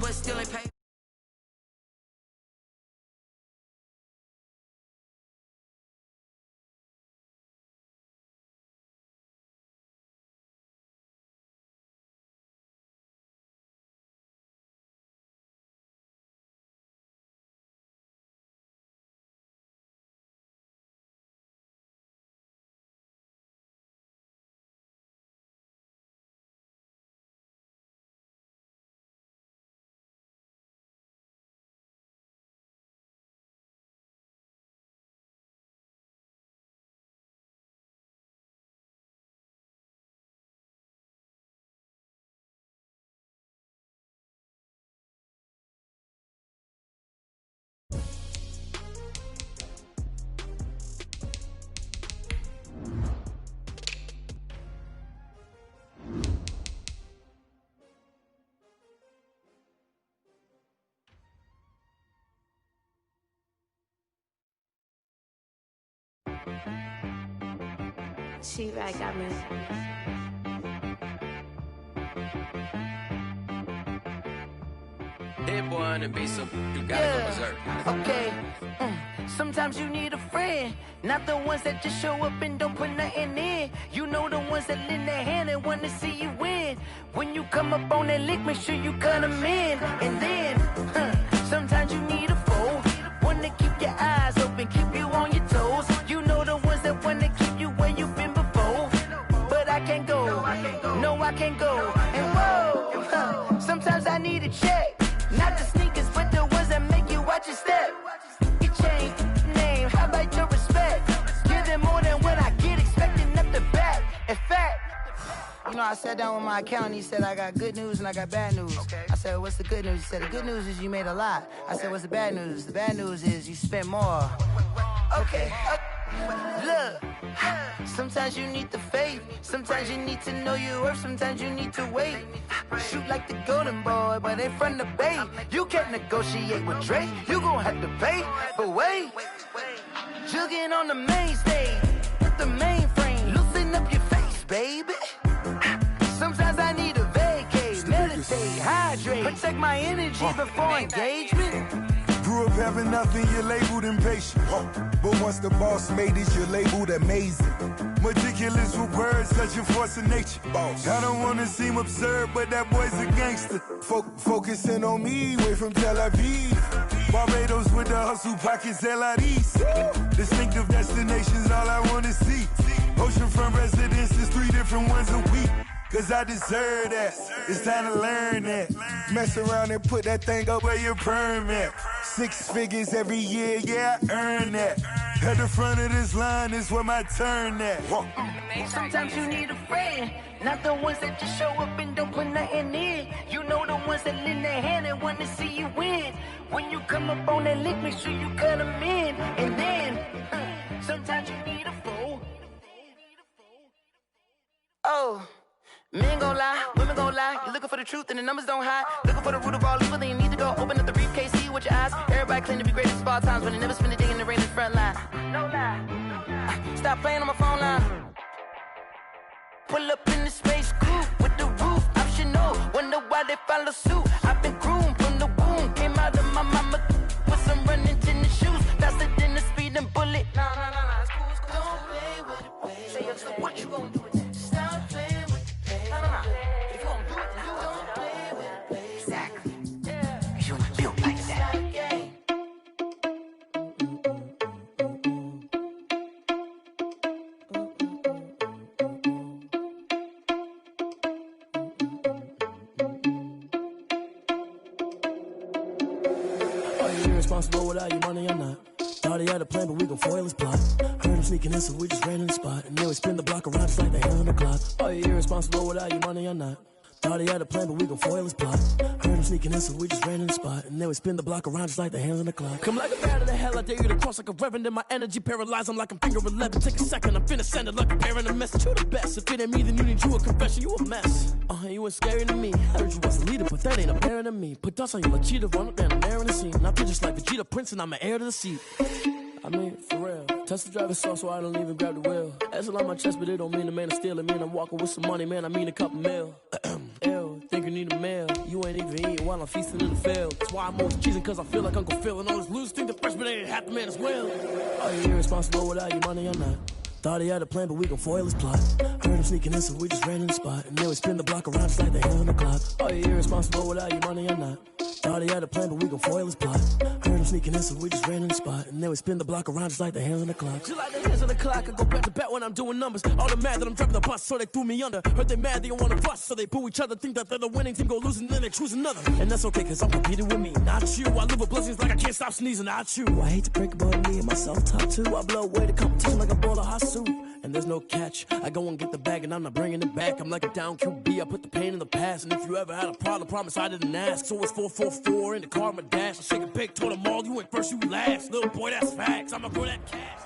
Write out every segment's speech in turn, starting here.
but still ain't paid. She right got me. That boy on the beat, so you gotta go berserk. Okay. Sometimes you need a friend, not the ones that just show up and don't put nothing in. You know the ones that lend their hand and want to see you win. When you come up on that lick, make sure you cut them in. And then, sometimes you need a foe, one to keep your eyes open, keep you on your toes. You know the ones that want to keep you where you've been before. But I can't go, no I can't go. And whoa, sometimes I need a check. Not the sneakers, but the ones that make you watch your step. You change name, how about your respect? Give them more than what I get, expecting up the back. In fact, you know, I sat down with my accountant, he said I got good news and I got bad news. I said, what's the good news? He said, the good news is you made a lot. I said, what's the bad news? The bad news is you spent more. Okay. Look, sometimes you need the faith, sometimes you need to know your worth, sometimes you need to wait. Shoot like the golden boy, but in front of the bay. You can't negotiate with Drake, you gon' have to pay. But wait, jugging on the main stage, with the mainframe, loosen up your face, baby. Sometimes I need a vacate, meditate, hydrate, protect my energy before engagement. Grew up having nothing, you're labeled impatient. But once the boss made it, you're labeled amazing. Meticulous with words, such a force of nature. I don't wanna seem absurd, but that boy's a gangster. Focusing on me, way from Tel Aviv. Barbados with the hustle pockets, LIDs. Distinctive destinations, all I wanna see. Oceanfront residences, 3 different ones a week. Cause I deserve that, it's time to learn that. Mess around and put that thing up where your perm at. 6 figures every year, yeah, I earn that. At the front of this line is where my turn at. Sometimes you need a friend, not the ones that just show up and don't put nothing in. You know the ones that lend their hand and want to see you win. When you come up on that lick, make sure you cut them in. And then, sometimes you need a foe. Oh. Men gon' lie, women gon' lie. You're looking for the truth and the numbers don't hide. Looking for the root of all evil, then you need to go open up the briefcase, see with your eyes. Everybody claim to be greatest of all times, but they never spend a day in the rain in the front line. No lie. Stop playing on my phone line. Pull up in the space coupe with the roof optional. Wonder why they follow suit. I've been groomed from the womb. Came out of my mama with some running tennis shoes. Faster than the speeding bullet. Nah, it's cool, it's cool. Don't play with it, baby. Say, what you gonna do with it? Stop playing with it. If you don't do it, then you don't play with it, baby. Exactly. Yeah. You built like that. Are you irresponsible without your money or not? Thought he had a plan, but we gon' foil his plot. Heard him sneaking in, so we just ran in the spot. And then we spin the block around just like the hell on the clock. Are you irresponsible without your money or not? Thought he had a plan, but we gon' foil his plot. Heard him sneaking in, so we just ran in the spot. And then we spin the block around just like the hands on the clock. Come like a bat of the hell, I dare you to cross like a reverend. In my energy paralyzed, I'm like I'm finger 11. Take a second, I'm finna send it like a bearing a message. You the best, if it ain't me, then you need you a confession. You a mess, you ain't scary to me. Heard you was a leader, but that ain't apparent to me. Put dust on you like cheetah, run up and I'm there in the scene. Now I'm just like Vegeta Prince and I'm an heir to the seat. I mean, for real. Touch the driver's sauce so I don't even grab the wheel. That's on my chest, but it don't mean the man is stealing. Man, I'm walking with some money, man, I mean a couple mil. Ew, think you need a meal. You ain't even eating while I'm feasting in the field. That's why I'm always cheesing, cause I feel like Uncle Phil. And all this losers think the freshman ain't half the man as well. Are you irresponsible without your money or not? Thought he had a plan, but we gon' foil his plot. Heard him sneaking in, so we just ran in the spot. And then we spin the block around just like the hand on the clock. Are you irresponsible without your money or not? Thought he had a plan, but we gon' foil his plot. Heard him sneaking in, so we just ran in the spot. And then we spin the block around just like the hands on the clock. Just like the hands on the clock, I go back to back when I'm doing numbers. All the mad that I'm dropping the bus, so they threw me under. Heard they mad, they don't wanna bust, so they boo each other. Think that they're the winning team, go losing, then they choose another. And that's okay, cause I'm competing with me, not you. I live with blessings like I can't stop sneezing, not you. I hate to break about me and myself top two. I blow away the competition like a bowl of hot soup. And there's no catch. I go and get the bag and I'm not bringing it back. I'm like a down QB, I put the pain in the past. And if you ever had a problem, promise I didn't ask. So it's 444 in the car, my dash. I shake a big, told them all, you went first, you last. Little boy, that's facts. I'ma go that cash.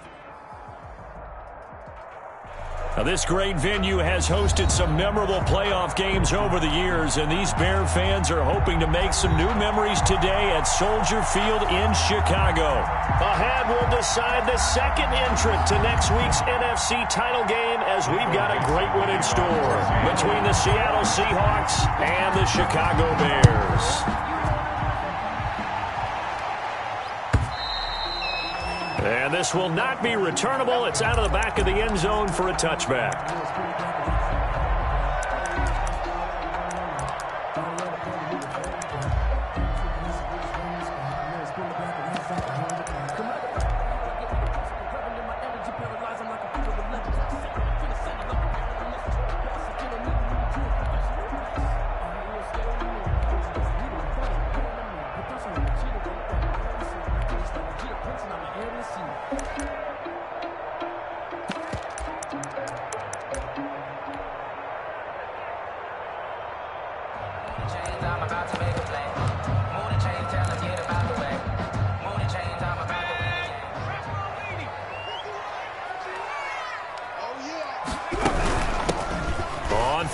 Now, this great venue has hosted some memorable playoff games over the years, and these Bear fans are hoping to make some new memories today at Soldier Field in Chicago. Ahead, we'll decide the second entrant to next week's NFC title game, as we've got a great one in store between the Seattle Seahawks and the Chicago Bears. And this will not be returnable. It's out of the back of the end zone for a touchback.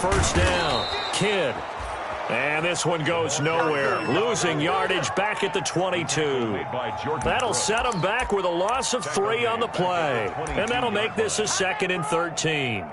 First down, Kidd. And this one goes nowhere. Losing yardage back at the 22. That'll set him back with a loss of 3 on the play. And that'll make this a 2nd and 13.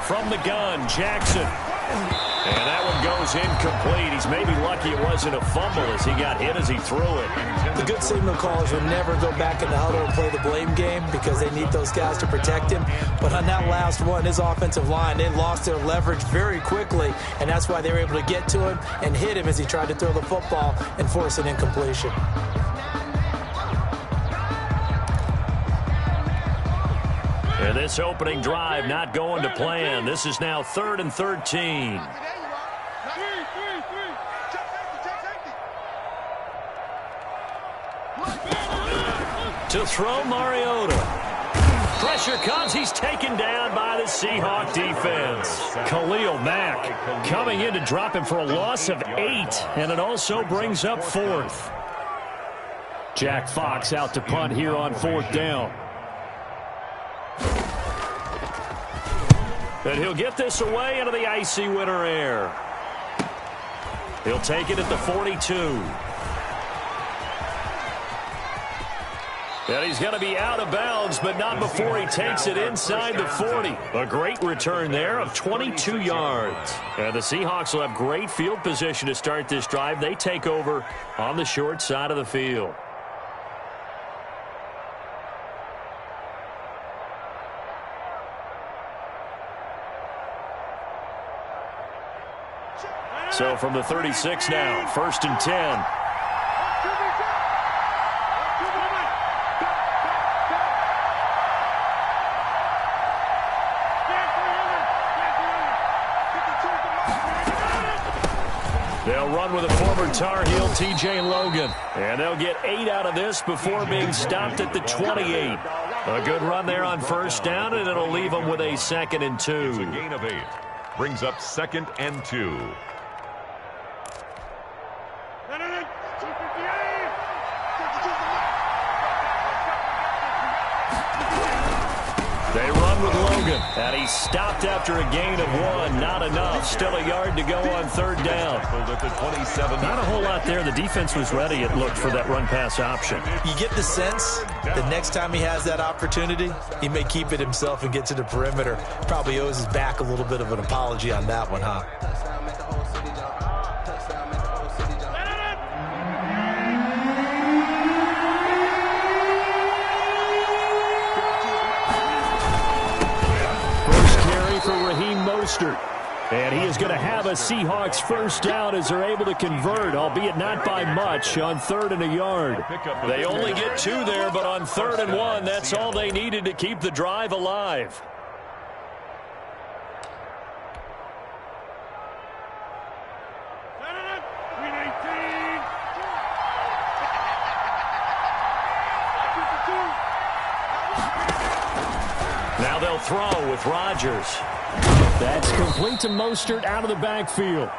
From the gun, Jackson. And that one goes incomplete. He's maybe lucky it wasn't a fumble as he got hit as he threw it. The good signal callers would never go back in the huddle and play the blame game because they need those guys to protect him. But on that last one, his offensive line, they lost their leverage very quickly, and that's why they were able to get to him and hit him as he tried to throw the football and force an incompletion. And this opening drive not going to plan. This is now 3rd and 13. To throw Mariota. Pressure comes. He's taken down by the Seahawk defense. Khalil Mack coming in to drop him for a loss of 8. And it also brings up 4th. Jack Fox out to punt here on 4th down. And he'll get this away into the icy winter air. He'll take it at the 42. And he's going to be out of bounds, but not before he takes it inside the 40. A great return there of 22 yards. And the Seahawks will have great field position to start this drive. They take over on the short side of the field. So from the 36 now, 1st and 10. They'll run with a former Tar Heel, T.J. Logan. And they'll get 8 out of this before being stopped at the 28. A good run there on 1st down, and it'll leave them with a 2nd and 2. It's a gain of 8. Brings up 2nd and 2. with Logan. And he stopped after a gain of 1. Not enough. Still a yard to go on third down. Not a whole lot there. The defense was ready, it looked, for that run-pass option. You get the sense that next time he has that opportunity, he may keep it himself and get to the perimeter. Probably owes his back a little bit of an apology on that one, huh? And he is going to have a Seahawks first down as they're able to convert, albeit not by much, on 3rd and a yard. They only get 2 there, but on 3rd and 1, that's all they needed to keep the drive alive. Now they'll throw with Rodgers. That's complete to Mostert out of the backfield.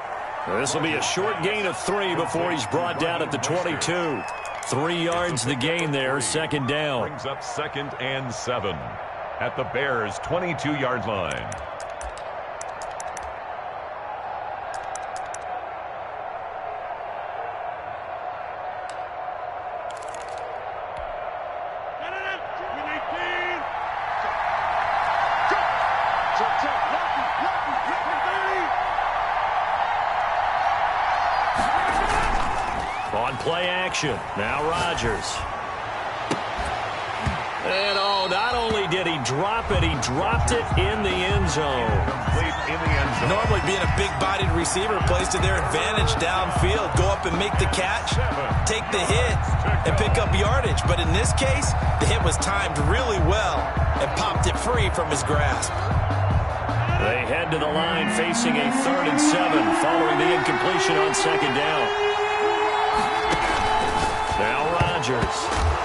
This will be a short gain of 3 before he's brought down at the 22. 3 yards the gain there, second down. Brings up 2nd and 7 at the Bears' 22-yard line. On play action, now Rodgers. And not only did he drop it, he dropped it in the end zone. Normally being a big-bodied receiver plays to their advantage downfield. Go up and make the catch, take the hit, and pick up yardage. But in this case, the hit was timed really well and popped it free from his grasp. They head to the line facing a 3rd and 7 following the incompletion on second down. Now Rodgers.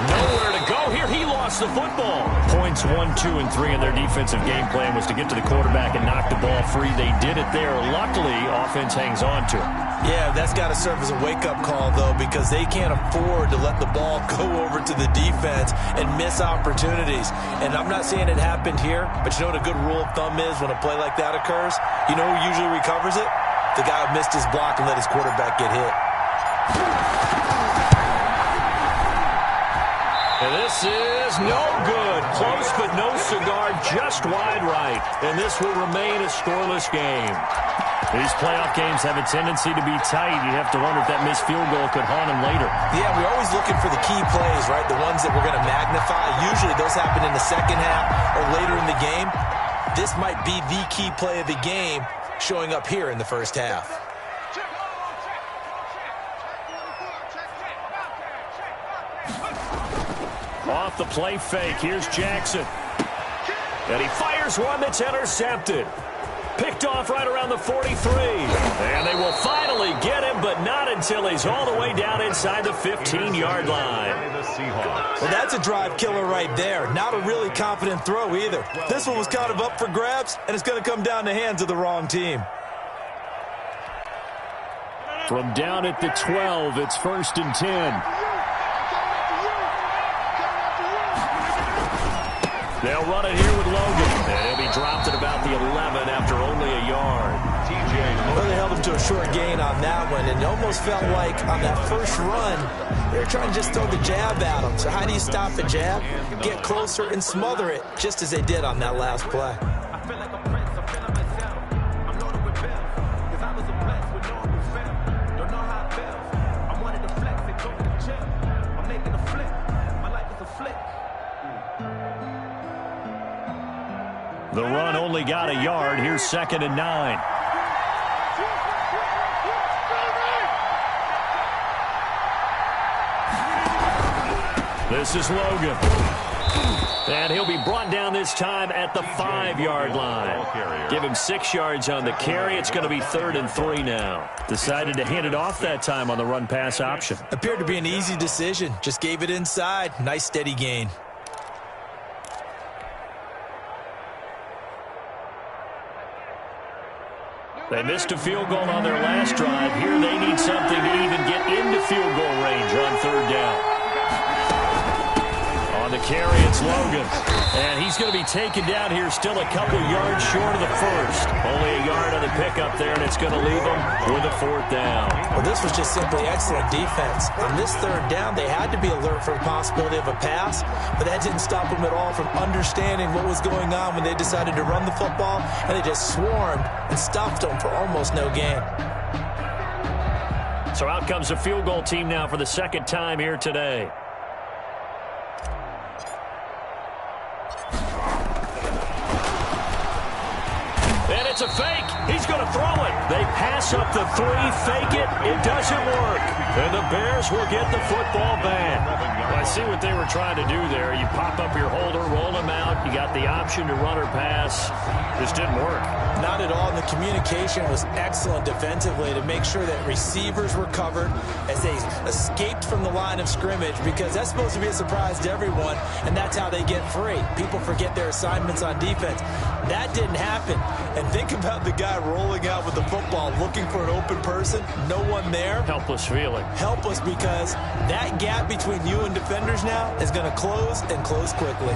Nowhere to go here. He lost the football. Points 1, 2, and 3 in their defensive game plan was to get to the quarterback and knock the ball free. They did it there. Luckily, offense hangs on to it. Yeah, that's got to serve as a wake-up call, though, because they can't afford to let the ball go over to the defense and miss opportunities. And I'm not saying it happened here, but you know what a good rule of thumb is when a play like that occurs? You know who usually recovers it? The guy who missed his block and let his quarterback get hit. And this is no good. Close, but no cigar, just wide right. And this will remain a scoreless game. These playoff games have a tendency to be tight. You have to wonder if that missed field goal could haunt him later. Yeah, we're always looking for the key plays, right? The ones that we're going to magnify. Usually those happen in the second half or later in the game. This might be the key play of the game showing up here in the first half. Off the play fake, here's Jackson. And he fires one that's intercepted. Picked off right around the 43. And they will finally get him, but not until he's all the way down inside the 15-yard line. Well, that's a drive killer right there. Not a really confident throw either. This one was kind of up for grabs, and it's going to come down the hands of the wrong team. From down at the 12, it's 1st and 10. They'll run it here with Logan. And he'll be dropped at about the 11 after only a yard. Well, they held him to a short gain on that one, and it almost felt like on that first run, they were trying to just throw the jab at him. So how do you stop a jab? Get closer and smother it, just as they did on that last play. The run only got a yard. Here's 2nd and 9. This is Logan. And he'll be brought down this time at the 5-yard line. Give him 6 yards on the carry. It's going to be 3rd and 3 now. Decided to hand it off that time on the run-pass option. Appeared to be an easy decision. Just gave it inside. Nice steady gain. They missed a field goal on their last drive. Here they need something to even get into field goal range on 3rd down. On the carry. It's Logan. And he's going to be taken down here still a couple yards short of the first. Only a yard on the pickup there, and it's going to leave him with a 4th down. Well, this was just simply excellent defense. On this 3rd down, they had to be alert for the possibility of a pass, but that didn't stop them at all from understanding what was going on when they decided to run the football, and they just swarmed and stuffed them for almost no gain. So out comes the field goal team now for the 2nd time here today. And it's a fake. He's going to throw it. They pass up the 3, fake it. It doesn't work. And the Bears will get the football back. Well, I see what they were trying to do there. You pop up your holder, roll them out. You got the option to run or pass. This didn't work. Not at all. And the communication was excellent defensively to make sure that receivers were covered as they escaped from the line of scrimmage, because that's supposed to be a surprise to everyone, and that's how they get free. People forget their assignments on defense. That didn't happen. And think about the guy rolling out with the football, looking for an open person, no one there. Helpless feeling. Helpless, because that gap between you and defenders now is going to close, and close quickly.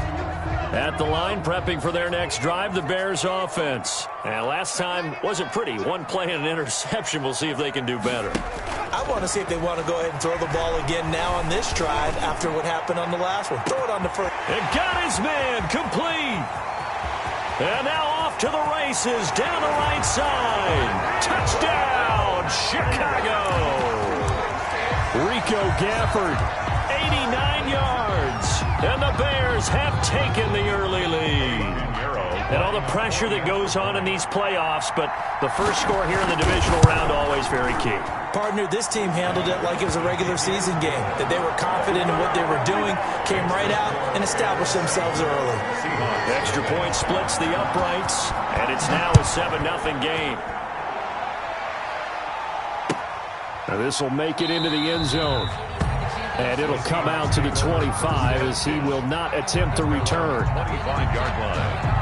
At the line, prepping for their next drive, the Bears offense. And last time wasn't pretty. 1 play and an interception. We'll see if they can do better. I want to see if they want to go ahead and throw the ball again now on this drive after what happened on the last one. Throw it on the first. And got his man complete. And now off to the races down the right side. Touchdown, Chicago. Rico Gafford, 89 yards. And the Bears have taken the early lead. And all the pressure that goes on in these playoffs, but the first score here in the divisional round always very key. Partner, this team handled it like it was a regular season game, that they were confident in what they were doing, came right out and established themselves early. Extra point splits the uprights, and it's now a 7-0 game. Now this will make it into the end zone. And it'll come out to the 25 as he will not attempt to return. 25-yard line.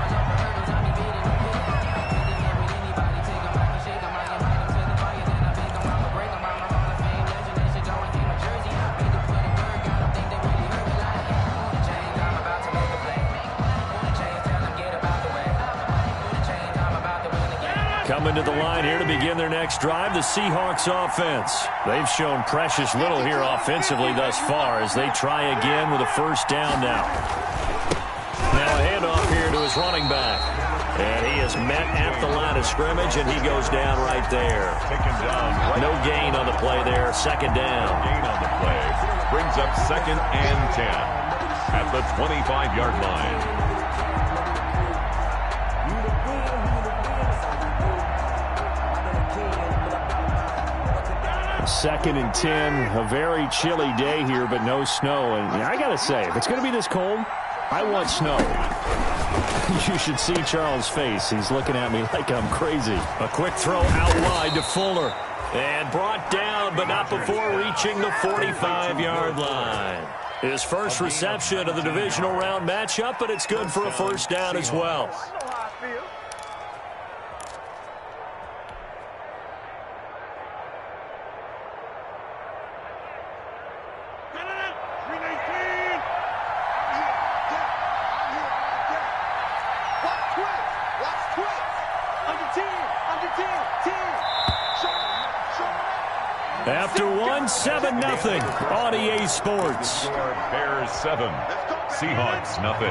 Coming to the line here to begin their next drive, the Seahawks offense. They've shown precious little here offensively thus far as they try again with a 1st down now. Now a handoff here to his running back. And he is met at the line of scrimmage, and he goes down right there. No gain on the play there, 2nd down. Gain on the play brings up 2nd and 10 at the 25-yard line. 2nd and 10, a very chilly day here, but no snow. And I got to say, if it's going to be this cold, I want snow. You should see Charles' face. He's looking at me like I'm crazy. A quick throw out wide to Fuller. And brought down, but not before reaching the 45-yard line. His first reception of the divisional round matchup, but it's good for a 1st down as well. After 7-0 on EA Sports. Bears 7, Seahawks nothing.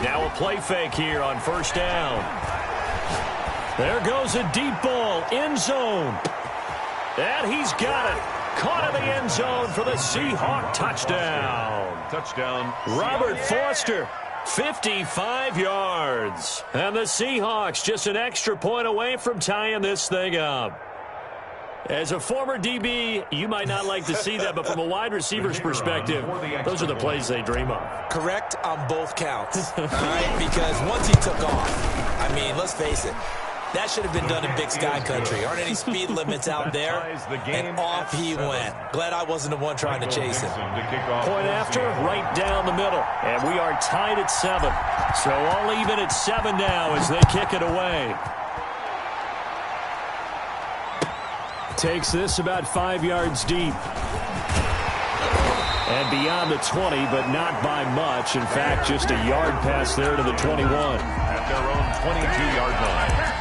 Now a play fake here on 1st down. There goes a deep ball, end zone. And he's got it. Caught in the end zone for the Seahawk touchdown. Touchdown. Robert Foster, 55 yards. And the Seahawks just an extra point away from tying this thing up. As a former DB, you might not like to see that, but from a wide receiver's perspective, those are the plays they dream of. Correct on both counts. All right, because once he took off, I mean, let's face it, That should have been done in Big Sky Country. Aren't any speed limits out there? And off he went. Glad I wasn't the one trying to chase him. Point after, right down the middle. And we are tied at 7. So all even at 7 now as they kick it away. Takes this about 5 yards deep. And beyond the 20, but not by much. In fact, just a yard pass there to the 21. At their own 22-yard line.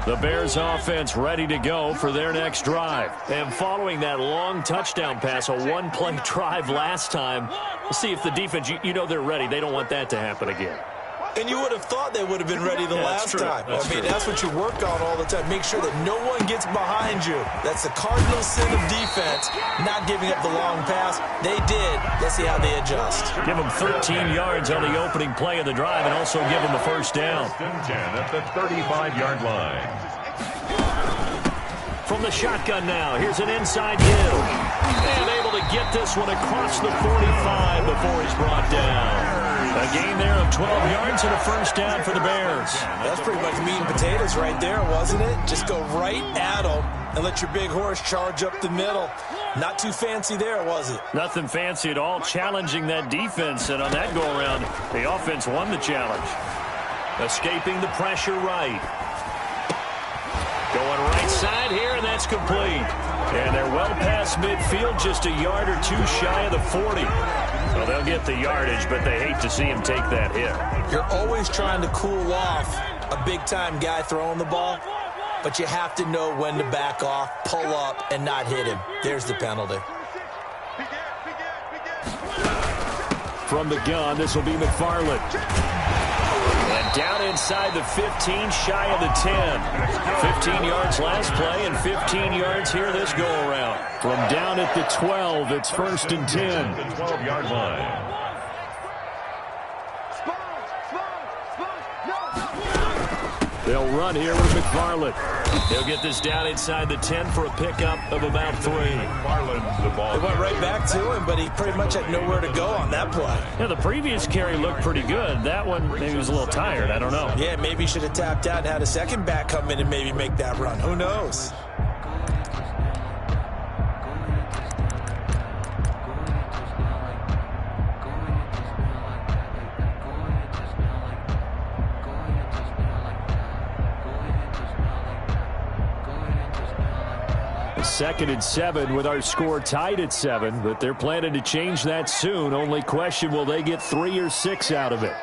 The Bears offense ready to go for their next drive. And following that long touchdown pass, a one-play drive last time, we'll see if the defense, you know they're ready. They don't want that to happen again. And you would have thought they would have been ready the last time. That's what you work on all the time. Make sure that no one gets behind you. That's the cardinal sin of defense, not giving up the long pass. They did. Let's see how they adjust. Give them 13 yards on the opening play of the drive and also give them a first down. 10 at the 35-yard line. From the shotgun now, here's an inside give. And able to get this one across the 45 before he's brought down. A gain there of 12 yards and a first down for the Bears. That's pretty much meat and potatoes right there, wasn't it? Just go right at them and let your big horse charge up the middle. Not too fancy there, was it? Nothing fancy at all, challenging that defense. And on that go-around, the offense won the challenge. Escaping the pressure right. Going right side here, and that's complete. And they're well past midfield, just a yard or two shy of the 40. So they'll get the yardage, but they hate to see him take that hit. You're always trying to cool off a big-time guy throwing the ball, but you have to know when to back off, pull up, and not hit him. There's the penalty. From the gun, this will be McFarland. And down inside the 15, shy of the 10. 15 yards last play and 15 yards here this go-around. From down at the 12, it's 1st and 10. The 12-yard line. They'll run here with McFarland. He'll get this down inside the 10 for a pickup of about 3. McFarland's the ball. They went right back to him, but he pretty much had nowhere to go on that play. Yeah, the previous carry looked pretty good. That one, maybe he was a little tired. I don't know. Yeah, maybe he should have tapped out and had a second back come in and maybe make that run. Who knows? Second and 7 with our score tied at 7, but they're planning to change that soon. Only question, will they get 3 or 6 out of it?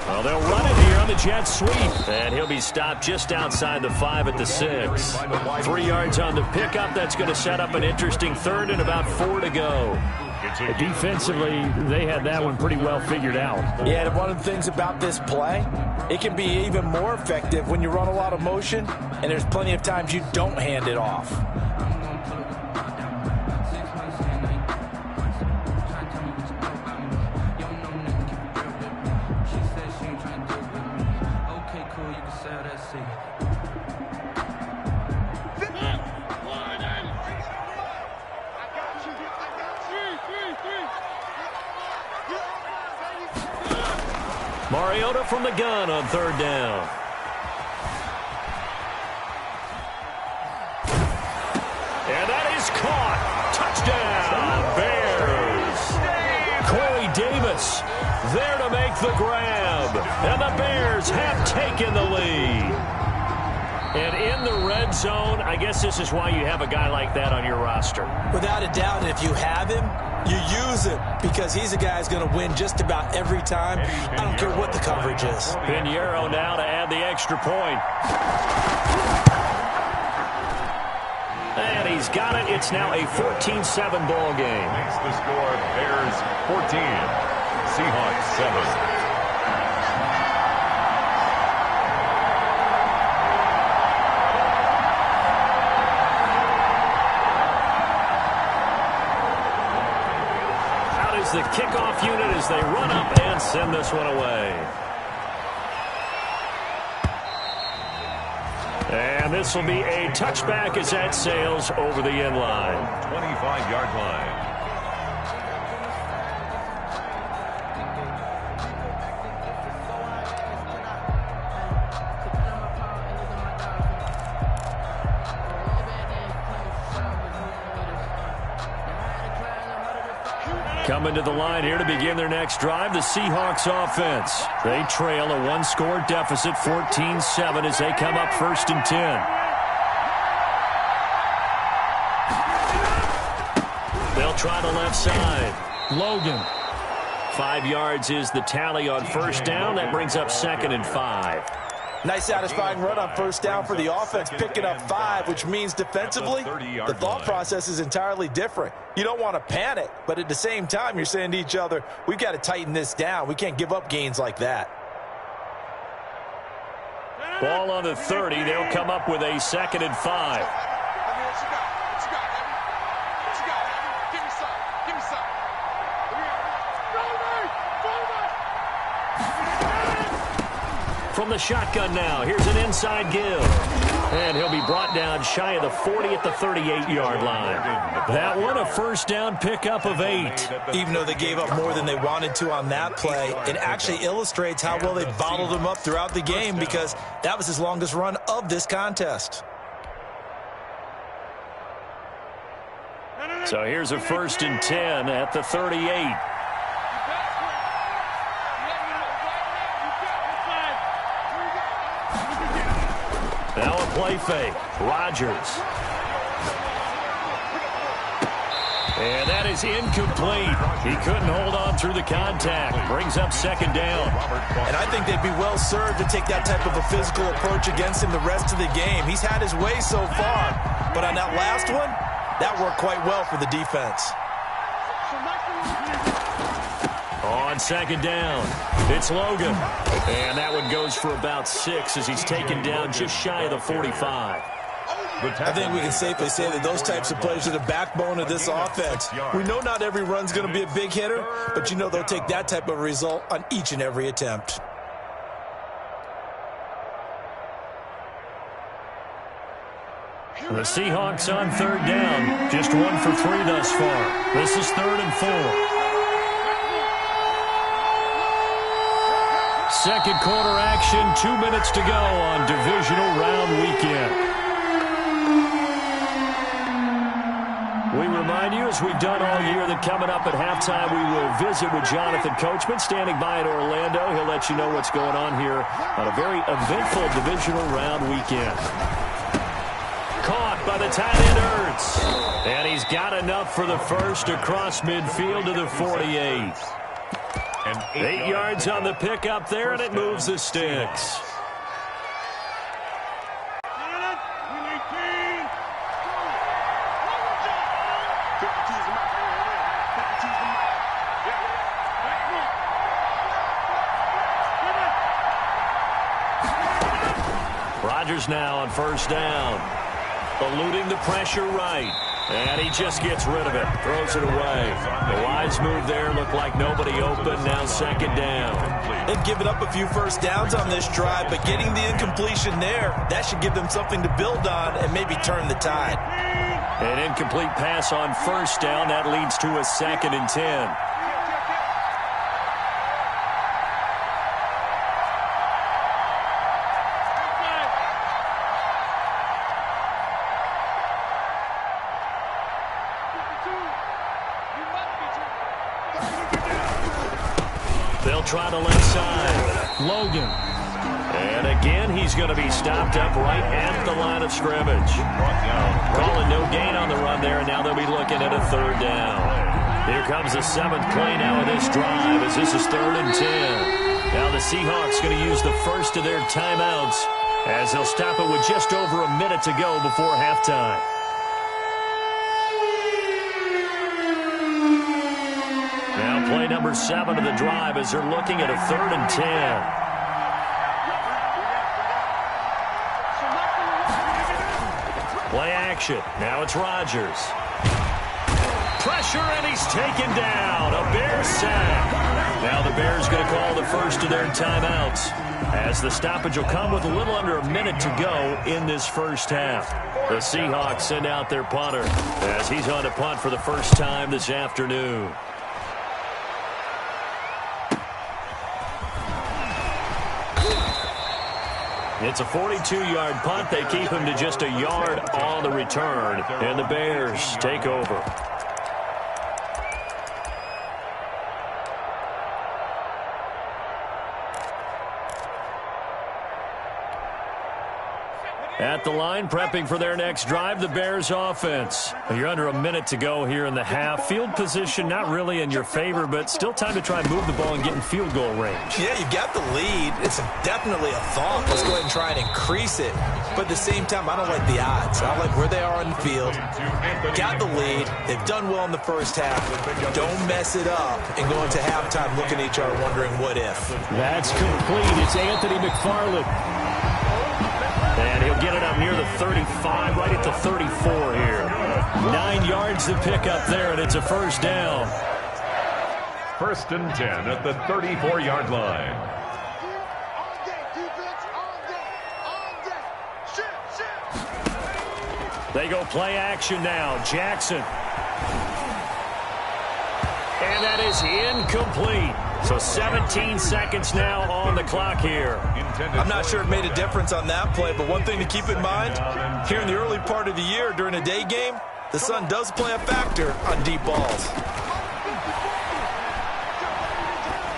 Well, they'll run it here on the jet sweep, and he'll be stopped just outside the 5 at the 6. 3 yards on the pickup. That's going to set up an interesting 3rd and about 4 to go. Defensively, they had that one pretty well figured out. Yeah, and one of the things about this play, it can be even more effective when you run a lot of motion, and there's plenty of times you don't hand it off. Mariota from the gun on 3rd down. And that is caught. Touchdown, Bears. Corey Davis there to make the grab. And the Bears have taken the lead. And in the red zone, I guess this is why you have a guy like that on your roster. Without a doubt, and if you have him, you use him because he's a guy who's going to win just about every time. I don't care what the coverage is. Pinheiro now to add the extra point. And he's got it. It's now a 14-7 ball game. Makes the score Bears 14, Seahawks 7. The kickoff unit as they run up and send this one away. And this will be a touchback as that sails over the end line. 25-yard line. Coming to the line here to begin their next drive, the Seahawks offense. They trail a one-score deficit, 14-7, as they come up 1st and 10. They'll try the left side. Logan. 5 yards is the tally on 1st down. That brings up 2nd and 5. Nice satisfying run on 1st down for the offense, picking up 5, which means defensively, the thought process is entirely different. You don't want to panic, but at the same time, you're saying to each other, we've got to tighten this down. We can't give up gains like that. Ball on the 30. They'll come up with a 2nd and 5. From the shotgun now, here's an inside give. And he'll be brought down shy of the 40 at the 38-yard line. That one, a 1st down pickup of 8. Even though they gave up more than they wanted to on that play, it actually illustrates how well they bottled them up throughout the game, because that was his longest run of this contest. So here's a 1st and 10 at the 38. Now a play fake. Rodgers. And that is incomplete. He couldn't hold on through the contact. Brings up 2nd down. And I think they'd be well served to take that type of a physical approach against him the rest of the game. He's had his way so far. But on that last one, that worked quite well for the defense. On 2nd down, it's Logan. And that one goes for about 6 as he's taken down just shy of the 45. I think we can safely say that those types of plays are the backbone of this offense. We know not every run's going to be a big hitter, but you know they'll take that type of result on each and every attempt. The Seahawks on 3rd down, just 1 for 3 thus far. This is 3rd and 4. Second quarter action, 2 minutes to go on divisional round weekend. We remind you, as we've done all year, that coming up at halftime, we will visit with Jonathan Coachman, standing by in Orlando. He'll let you know what's going on here on a very eventful divisional round weekend. Caught by the tight end, Ertz. And he's got enough for the first across midfield to the 48. 8 yards on the pickup there, and it moves the sticks. Rodgers now on 1st down. Eluding the pressure right. And he just gets rid of it. Throws it away. The wise move there. Looked like nobody open. Now 2nd down. They've given up a few 1st downs on this drive, but getting the incompletion there, that should give them something to build on and maybe turn the tide. An incomplete pass on 1st down. That leads to a 2nd and 10. They'll try the left side. Logan. And again, he's going to be stopped up right at the line of scrimmage. Calling no gain on the run there, and now they'll be looking at a 3rd down. Here comes the 7th play now of this drive, as this is 3rd and 10. Now the Seahawks going to use the first of their timeouts, as they'll stop it with just over a minute to go before halftime. Now play number 7 of the drive as they're looking at a 3rd and 10. Play action. Now it's Rodgers. Pressure, and he's taken down. A Bear sack. Now the Bears going to call the first of their timeouts, as the stoppage will come with a little under a minute to go in this first half. The Seahawks send out their punter as he's on to punt for the first time this afternoon. It's a 42-yard punt. They keep him to just a yard on the return, and the Bears take over. At the line, prepping for their next drive, the Bears offense. You're under a minute to go here in the half. Field position not really in your favor, but still time to try and move the ball and get in field goal range. Yeah, you've got the lead. It's definitely a thought. Let's go ahead and try and increase it. But at the same time, I don't like the odds. I like where they are on the field. Got the lead. They've done well in the first half. Don't mess it up and go into halftime looking at each other wondering what if. That's complete. It's Anthony McFarland. And he'll get it up near the 35, right at the 34 here. 9 yards to pick up there, and it's a first down. 1st and 10 at the 34-yard line. They go play action now. Jackson. And that is incomplete. So 17 seconds now on the clock here. I'm not sure it made a difference on that play, but one thing to keep in mind, here in the early part of the year during a day game, the sun does play a factor on deep balls.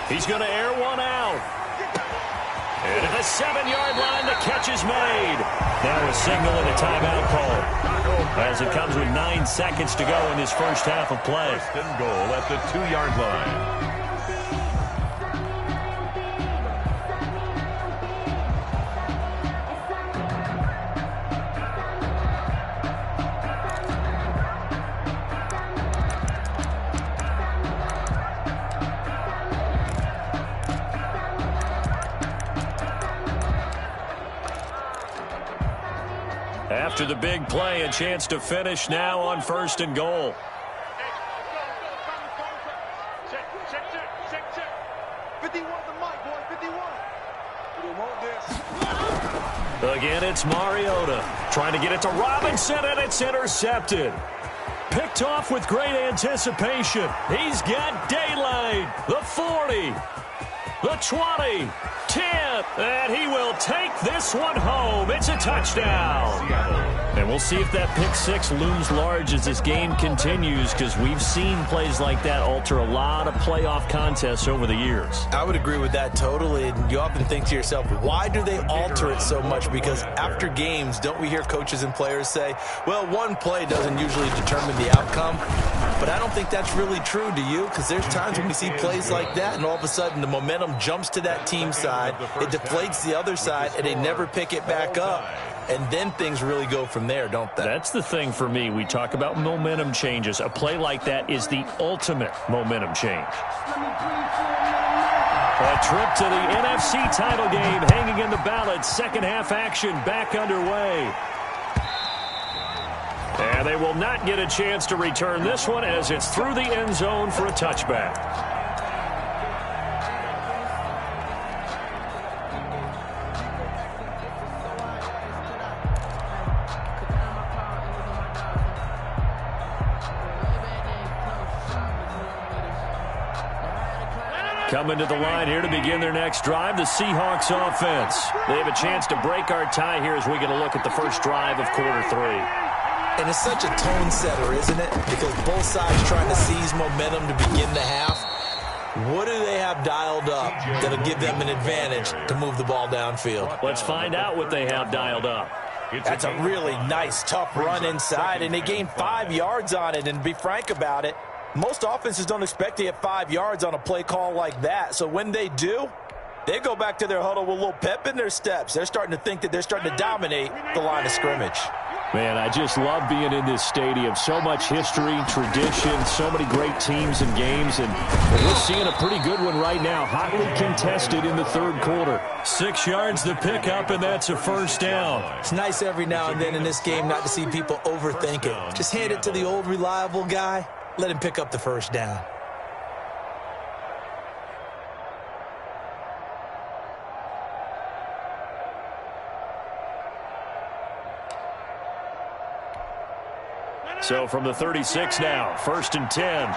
He's going to air one out. And at the 7-yard line, the catch is made. Now a signal and a timeout call, as it comes with 9 seconds to go in this first half of play. 1st and goal at the 2-yard line. After the big play, a chance to finish now on 1st and goal. Again, it's Mariota trying to get it to Robinson, and it's intercepted. Picked off with great anticipation. He's got daylight. The 40, the 20, 10, and he will take this one home. It's a touchdown. And we'll see if that pick six looms large as this game continues, because we've seen plays like that alter a lot of playoff contests over the years. I would agree with that totally. And you often think to yourself, why do they alter it so much? Because after games, don't we hear coaches and players say, well, one play doesn't usually determine the outcome. But I don't think that's really true, do you? Because there's times when we see plays like that, and all of a sudden the momentum jumps to that team side, it deflates the other side, and they never pick it back up. And then things really go from there, don't they? That's the thing for me. We talk about momentum changes. A play like that is the ultimate momentum change. A trip to the NFC title game hanging in the balance. Second half action back underway. And they will not get a chance to return this one as it's through the end zone for a touchback. Coming to the line here to begin their next drive, the Seahawks offense. They have a chance to break our tie here as we get a look at the first drive of quarter three. And it's such a tone setter, isn't it? Because both sides trying to seize momentum to begin the half. What do they have dialed up that'll give them an advantage to move the ball downfield? Let's find out what they have dialed up. That's a really nice, tough run inside, and they gained 5 yards on it. And to be frank about it, most offenses don't expect to get 5 yards on a play call like that. So when they do, they go back to their huddle with a little pep in their steps. They're starting to think that they're starting to dominate the line of scrimmage. Man, I just love being in this stadium. So much history, tradition, so many great teams and games. And we're seeing a pretty good one right now. Hotly contested in the third quarter. 6 yards to pick up, and that's a first down. It's nice every now and then in this game not to see people overthink it. Just hand it to the old reliable guy. Let him pick up the first down. So from the 36 now, 1st and 10.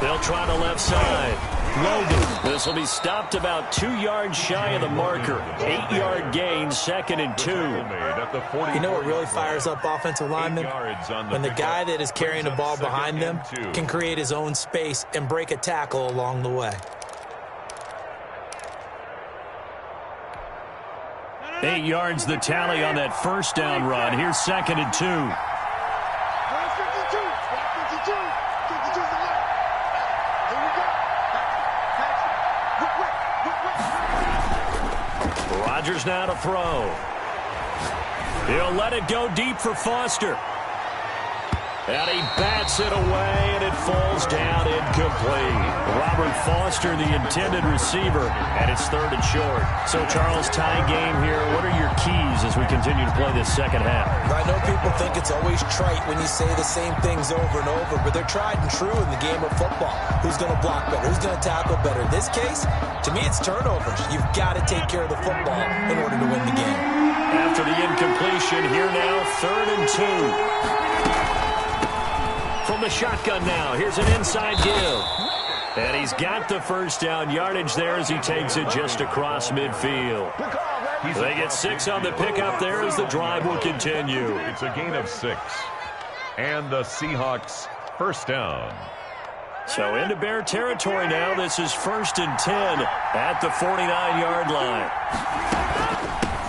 They'll try the left side. Logan. This will be stopped about 2 yards shy of the marker. 8-yard gain, 2nd and 2. You know what really fires up offensive linemen? When the guy that is carrying the ball behind them can create his own space and break a tackle along the way. 8 yards the tally on that 1st down run. Here's 2nd and 2. Rodgers now to throw. He'll let it go deep for Foster. And he bats it away, and it falls down incomplete. Robert Foster, the intended receiver, and it's 3rd and short. So, Charles, tie game here. What are your keys as we continue to play this second half? I know people think it's always trite when you say the same things over and over, but they're tried and true in the game of football. Who's going to block better? Who's going to tackle better? In this case, to me, it's turnovers. You've got to take care of the football in order to win the game. After the incompletion, here now, 3rd and 2. From the shotgun now, here's an inside give. And he's got the 1st down yardage there as he takes it just across midfield. They get 6 on the pickup there as the drive will continue. It's a gain of 6. And the Seahawks 1st down. So into Bear territory now. This is 1st and 10 at the 49-yard line.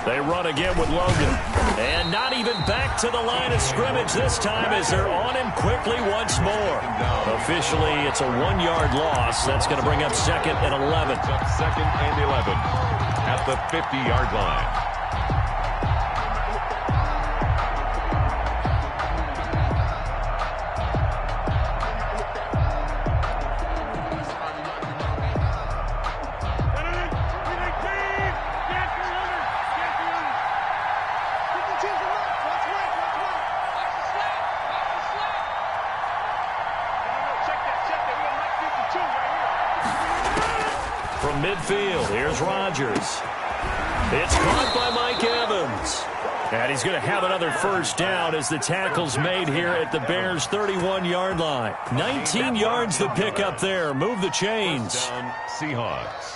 They run again with Logan. And not even back to the line of scrimmage this time as they're on him quickly once more. Officially, it's a 1-yard loss. That's going to bring up 2nd and 11. Up 2nd and 11 at the 50-yard line. From midfield, here's Rodgers. It's caught by Mike Evans. And he's going to have another 1st down as the tackle's made here at the Bears' 31-yard line. 19 yards the pickup there. Move the chains. Down, Seahawks.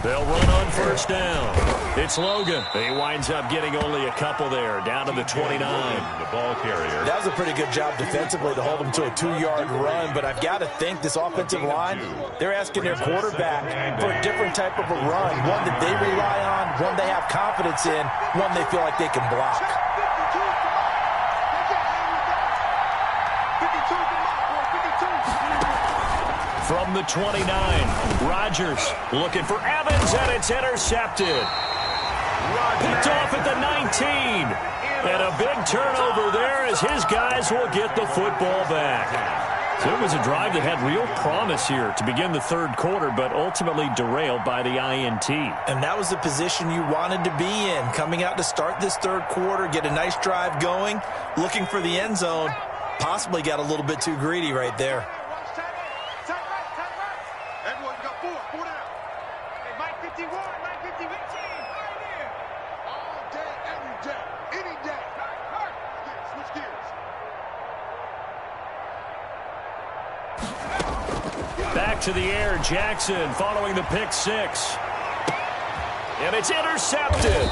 They'll run on 1st down. It's Logan. He winds up getting only a couple there, down to the 29. The ball carrier. That was a pretty good job defensively to hold him to a 2-yard run, but I've got to think this offensive line, they're asking their quarterback for a different type of a run, one that they rely on, one they have confidence in, one they feel like they can block. From the 29, Rodgers looking for Evans, and it's intercepted. Picked off at the 19. And a big turnover there as his guys will get the football back. So it was a drive that had real promise here to begin the 3rd quarter, but ultimately derailed by the INT. And that was the position you wanted to be in, coming out to start this 3rd quarter, get a nice drive going, looking for the end zone. Possibly got a little bit too greedy right there. Back to the air, Jackson following the pick 6. And it's intercepted.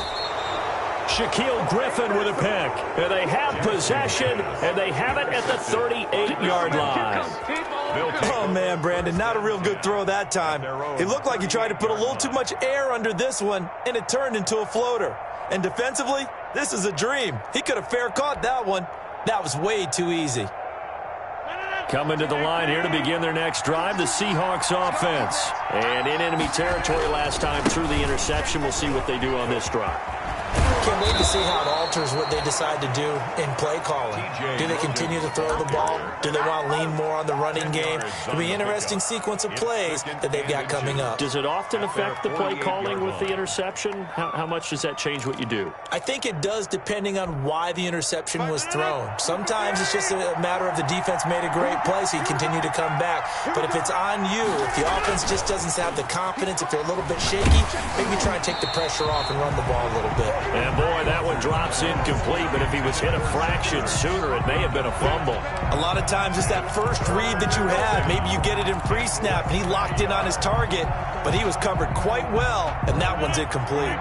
Shaquille Griffin with a pick. And they have possession, and they have it at the 38-yard line. Oh, man, Brandon, not a real good throw that time. It looked like he tried to put a little too much air under this one, and it turned into a floater. And defensively, this is a dream. He could have fair caught that one. That was way too easy. Coming to the line here to begin their next drive, the Seahawks offense. And in enemy territory last time through the interception. We'll see what they do on this drive. can't wait to see how it alters what they decide to do in play calling. Do they continue to throw the ball? Do they want to lean more on the running game? It'll be an interesting sequence of plays that they've got coming up. Does it often affect the play calling with the interception? How much does that change what you do? I think it does depending on why the interception was thrown. Sometimes it's just a matter of the defense made a great play, so you continue to come back. But if it's on you, if the offense just doesn't have the confidence, if they're a little bit shaky, maybe try and take the pressure off and run the ball a little bit. And boy, that one drops incomplete, but if he was hit a fraction sooner, it may have been a fumble. A lot of times it's that first read that you had. Maybe you get it in pre-snap, and he locked in on his target, but he was covered quite well, and that one's incomplete.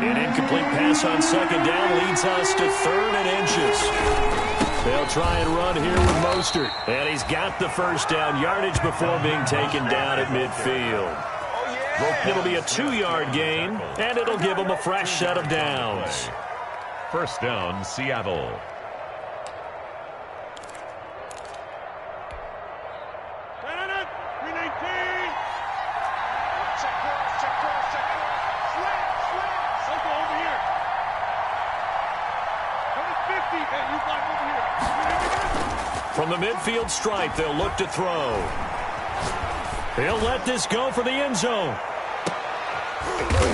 An incomplete pass on second down leads us to 3rd and inches. They'll try and run here with Mostert. And he's got the first down yardage before being taken down at midfield. It'll be a 2-yard gain, and it'll give them a fresh set of downs. First down, Seattle. From the midfield stripe, they'll look to throw. He'll let this go for the end zone.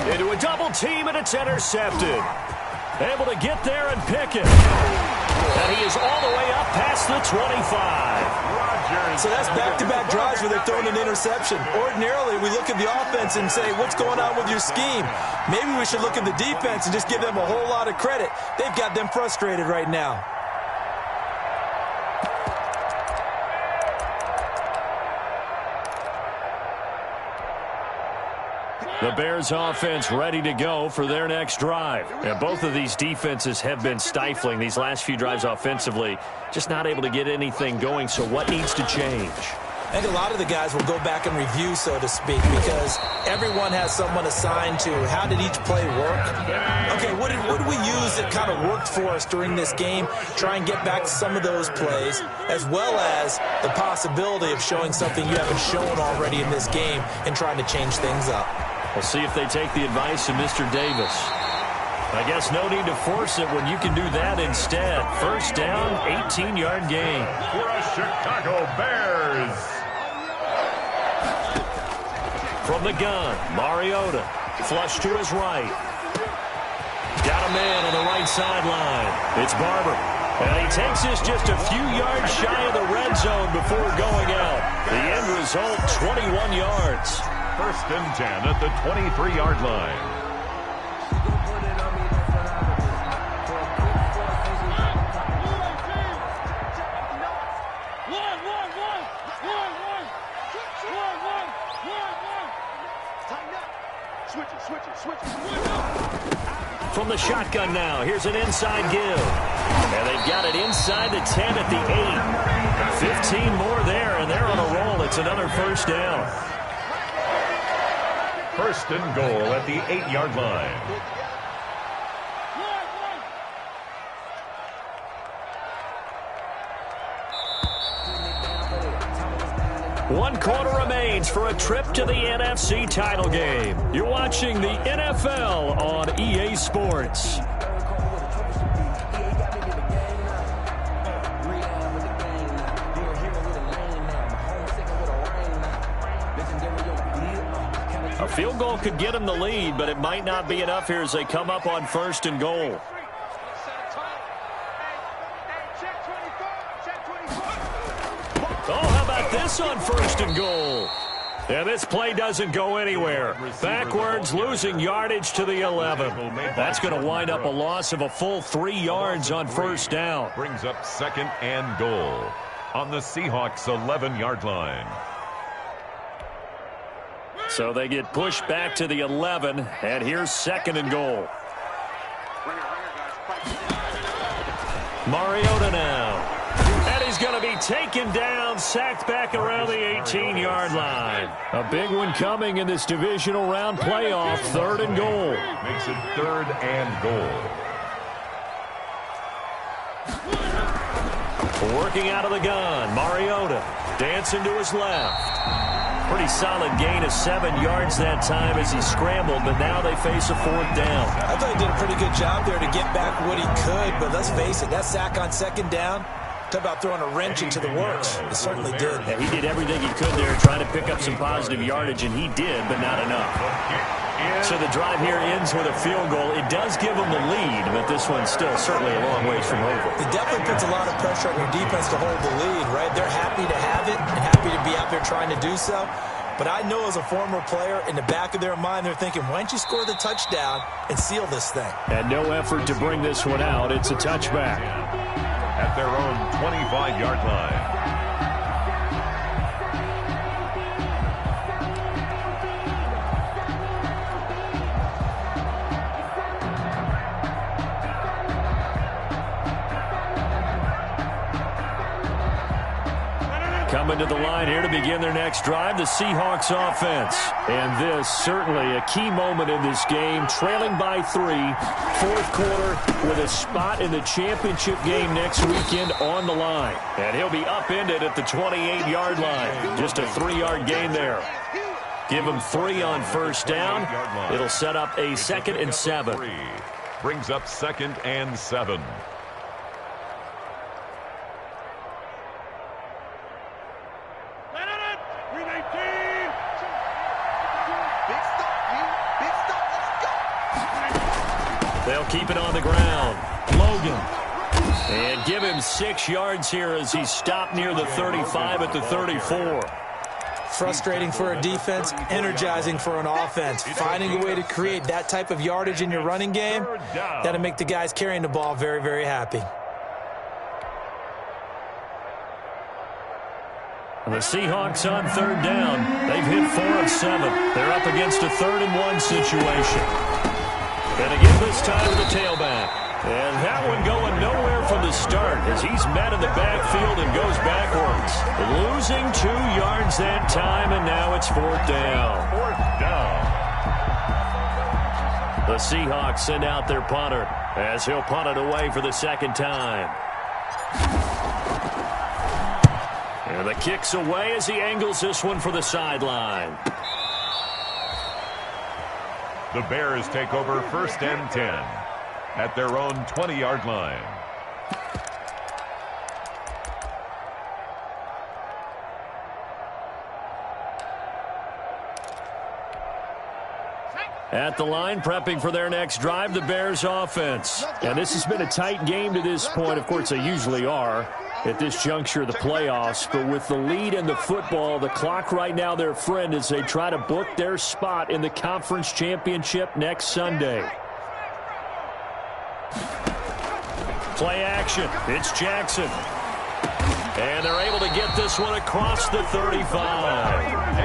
Into a double team, and it's intercepted. Able to get there and pick it. And he is all the way up past the 25. So that's back-to-back drives where they've thrown an interception. Ordinarily, we look at the offense and say, what's going on with your scheme? Maybe we should look at the defense and just give them a whole lot of credit. They've got them frustrated right now. The Bears offense ready to go for their next drive. And both of these defenses have been stifling these last few drives offensively. Just not able to get anything going, so what needs to change? I think a lot of the guys will go back and review, so to speak, because everyone has someone assigned to how did each play work. Okay, what did we use that kind of worked for us during this game? Try and get back to some of those plays, as well as the possibility of showing something you haven't shown already in this game and trying to change things up. We'll see if they take the advice of Mr. Davis. I guess no need to force it when you can do that instead. First down, 18-yard gain. For the Chicago Bears. From the gun, Mariota. Flush to his right. Got a man on the right sideline. It's Barber. And he takes this just a few yards shy of the red zone before going out. The end result, 21 yards. First and 10 at the 23-yard line. From the shotgun now, here's an inside give. And they've got it inside the 10 at the 8. 15 more there, and they're on a roll. It's another first down. First and goal at the 8-yard line. One quarter remains for a trip to the NFC title game. You're watching the NFL on EA Sports. A field goal could get them the lead, but it might not be enough here as they come up on first and goal. Oh, how about this on first and goal? And this play doesn't go anywhere. Backwards, losing yardage to the 11. That's going to wind up a loss of a full 3 yards on first down. Brings up second and goal on the Seahawks 11-yard line. So they get pushed back to the 11, and here's second and goal. Mariota now. And he's going to be taken down, sacked back around the 18-yard line. A big one coming in this divisional round playoff, third and goal. Makes it third and goal. Working out of the gun, Mariota dancing to his left. Pretty solid gain of 7 yards that time as he scrambled, but now they face a 4th down. I thought he did a pretty good job there to get back what he could, but let's face it, that sack on 2nd down, talk about throwing a wrench into the works. It certainly did. Yeah, he did everything he could there trying to pick up some positive yardage, and he did, but not enough. So the drive here ends with a field goal. It does give them the lead, but this one's still certainly a long ways from over. It definitely puts a lot of pressure on your defense to hold the lead, right? They're happy to have it and happy to be out there trying to do so. But I know as a former player, in the back of their mind, they're thinking, why don't you score the touchdown and seal this thing? And no effort to bring this one out. It's a touchback. At their own 25-yard line. Coming to the line here to begin their next drive, the Seahawks offense. And this certainly a key moment in this game, trailing by 3, 4th quarter with a spot in the championship game next weekend on the line. And he'll be upended at the 28-yard line. Just a 3-yard gain there. Give him 3 on 1st down. It'll set up a 2nd and 7. Brings up 2nd and 7. They'll keep it on the ground. Logan. And give him 6 yards here as he's stopped near the 35 at the 34. Frustrating for a defense, energizing for an offense. Finding a way to create that type of yardage in your running game, that'll make the guys carrying the ball very, very happy. The Seahawks on 3rd down. They've hit 4 of 7. They're up against a 3rd and 1 situation. And again this time to the tailback. And that one going nowhere from the start as he's met in the backfield and goes backwards. Losing 2 yards that time, and now it's 4th down. 4th down. The Seahawks send out their punter as he'll punt it away for the 2nd time. And the kick's away as he angles this one for the sideline. The Bears take over 1st and 10 at their own 20-yard line. At the line, prepping for their next drive, the Bears offense. And this has been a tight game to this point. Of course, they usually are at this juncture of the playoffs. But with the lead in the football, the clock right now their friend as they try to book their spot in the conference championship next Sunday. Play action. It's Jackson. And they're able to get this one across the 35.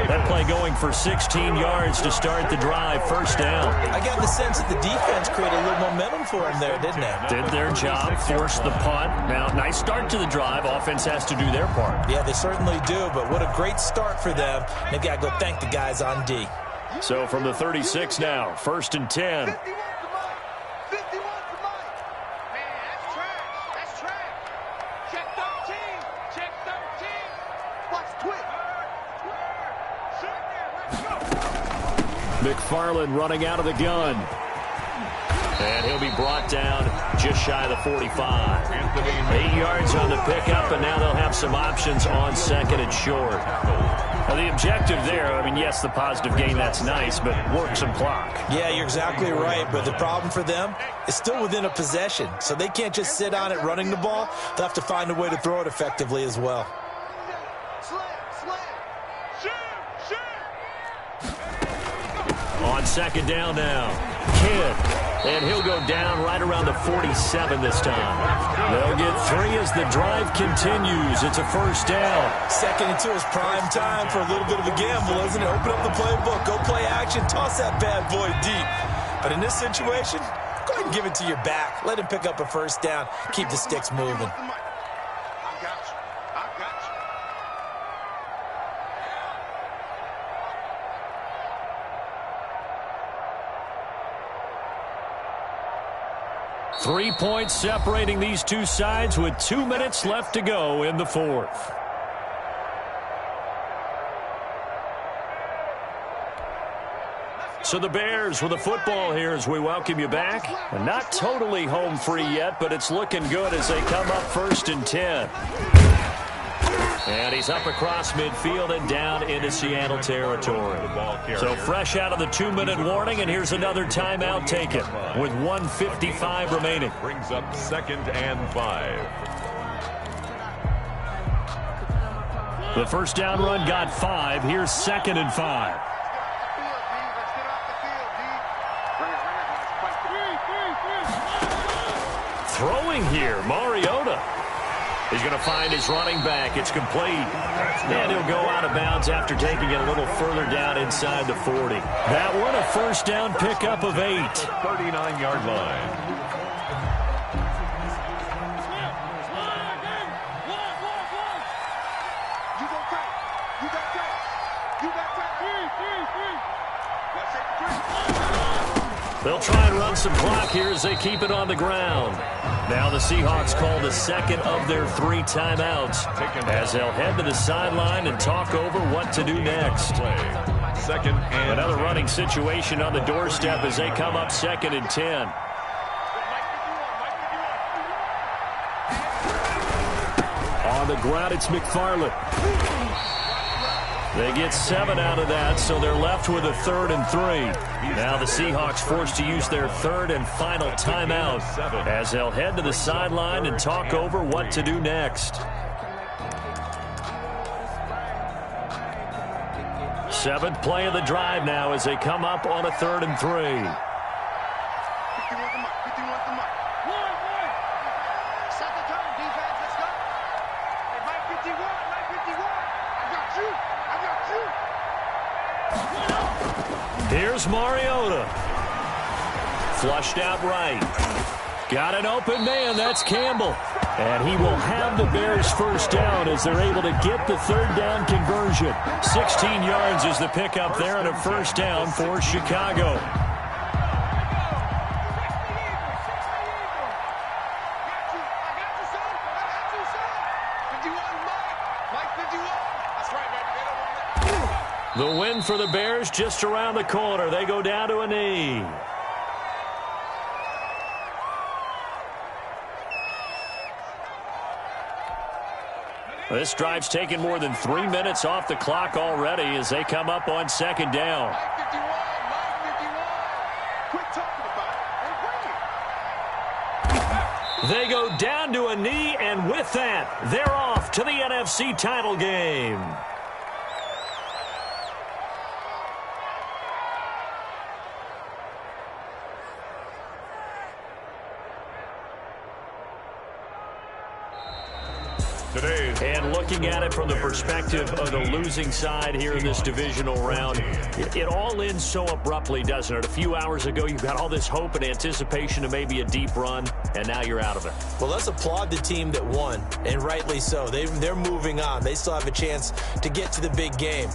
That play going for 16 yards to start the drive. 1st down. I got the sense that the defense created a little momentum for them there, didn't they? Did their job, forced the punt. Now, nice start to the drive. Offense has to do their part. Yeah, they certainly do, but what a great start for them. They've got to go thank the guys on D. So from the 36 now, 1st and 10. McFarland running out of the gun. And he'll be brought down just shy of the 45. 8 yards on the pickup, and now they'll have some options on 2nd and short. Now the objective there, I mean, yes, the positive gain, that's nice, but work some clock. Yeah, you're exactly right, but the problem for them is still within a possession, so they can't just sit on it running the ball. They'll have to find a way to throw it effectively as well. On 2nd down now, Kidd, and he'll go down right around the 47 this time. They'll get 3 as the drive continues. It's a 1st down. 2nd and 2 is prime time for a little bit of a gamble, isn't it? Open up the playbook, go play action, toss that bad boy deep. But in this situation, go ahead and give it to your back. Let him pick up a 1st down. Keep the sticks moving. 3 points separating these two sides with 2 minutes left to go in the 4th. So the Bears with the football here as we welcome you back. And not totally home free yet, but it's looking good as they come up 1st and 10. And he's up across midfield and down into Seattle territory. So fresh out of the 2-minute warning, and here's another timeout taken with 1:55 remaining. Brings up 2nd and 5. The first down run got 5. Here's 2nd and 5. Throwing here, Mariota. He's going to find his running back. It's complete. And he'll go out of bounds after taking it a little further down inside the 40. That one a first down pickup of 8. 39-yard line. They'll try and run some clock here as they keep it on the ground. Now the Seahawks call the second of their 3 timeouts as they'll head to the sideline and talk over what to do next. 2nd and another running situation on the doorstep as they come up 2nd and 10. On the ground, it's McFarland. They get 7 out of that, so they're left with a 3rd and 3. Now the Seahawks forced to use their 3rd and final timeout as they'll head to the sideline and talk over what to do next. 7th play of the drive now as they come up on a 3rd and 3. Here's Mariota. Flushed out right. Got an open man. That's Campbell. And he will have the Bears first down as they're able to get the 3rd down conversion. 16 yards is the pickup there and a first down for Chicago. The win for the Bears just around the corner. They go down to a knee. This drive's taken more than 3 minutes off the clock already as they come up on 2nd down. They go down to a knee, and with that, they're off to the NFC title game. And looking at it from the perspective of the losing side here in this divisional round, it all ends so abruptly, doesn't it? A few hours ago, you've got all this hope and anticipation of maybe a deep run, and now you're out of it. Well, let's applaud the team that won, and rightly so. They're moving on. They still have a chance to get to the big game.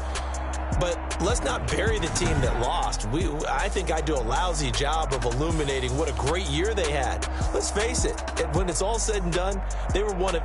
But let's not bury the team that lost. I think I do a lousy job of illuminating what a great year they had. Let's face it, when it's all said and done, they were one of